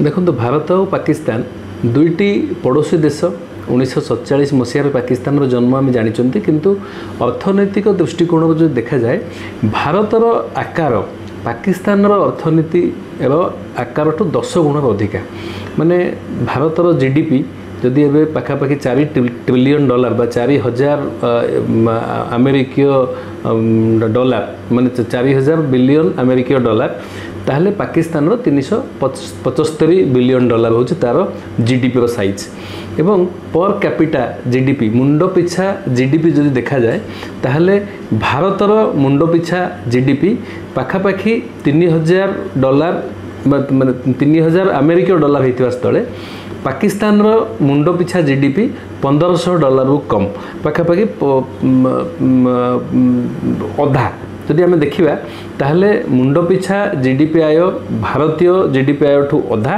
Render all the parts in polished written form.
देखो भारत और पाकिस्तान दुईटी पड़ोसी देश 1947 मसीह पाकिस्तान जन्म आम जानी किंतु अर्थनैतिक दृष्टिकोण जो देखा जाए भारतर आकार पाकिस्तान अर्थनीति आकार ठू 10 गुण अधिका माने भारतर जीडीपी जदि ए पाखापाखि 4 ट्रिलियन डॉलर बा 4000 अमेरिकीय डॉलर माने 4000 बिलियन अमेरिकीय डॉलर ताहले पाकिस्तान 375 बिलियन डॉलर हूँ तार जीडीपी रो साइज एवं पर कैपिटा जीडीपी मुंड पिछा जीडीपी जदि देखा जाए ताहले भारतर मुंड पिछा जीडीपी पाखापाखि 3000 डॉलर माने 3000 अमेरिकीय डॉलर होता स्थले पाकिस्तान रो मुंड पिछा जीडीपी 1500 डॉलर रु कम पाखापाखि अधा जदि आम देखा ताहले मुंड पिछा जीडीपी आय भारतीय जीडीपी आय ठू अधा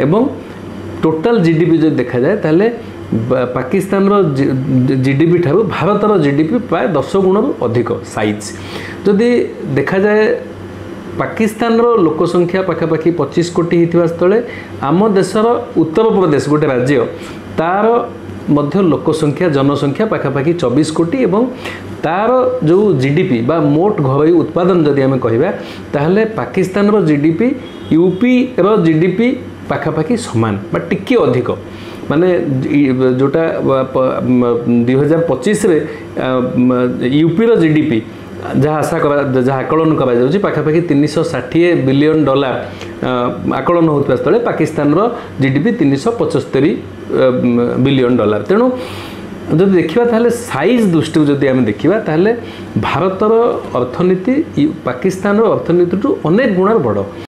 एवं टोटाल जीडीपी जो देखा जाए ताहले पाकिस्तान रो जीडीपी ठारू भारतर जीडीपी प्राय 10 गुण अधिक साइज जदि देखा जाए पाकिस्तान रो लोक संख्या पाखापाखि 25 कोटी होता स्थले आम देशर उत्तर प्रदेश गोटे राज्य तार मध्य लोक संख्या जनसंख्या पाखापाखि 24 कोटी एवं तार जो जीडीपी बा मोट घरोई उत्पादन जदि आम कहबा ताहले पाकिस्तान रो जीडीपी यूपी रो जीडीपी पाखापाखि समान बा टिके अधिक माने जोटा 2025 रे यूपी रो जीडीपी जहाँ आशा करा जहाँ आकलन करा जाउची पाखापाखि 360 बिलियन डॉलर आकलन होता स्थले पाकिस्तान रो जीडीपी 375 बिलियन डॉलर तेणु जब देखा ताहले साइज दृष्टि जदि आम देखा ताहले भारतर अर्थनीति पाकिस्तान अर्थनीति अनेक गुण बड़।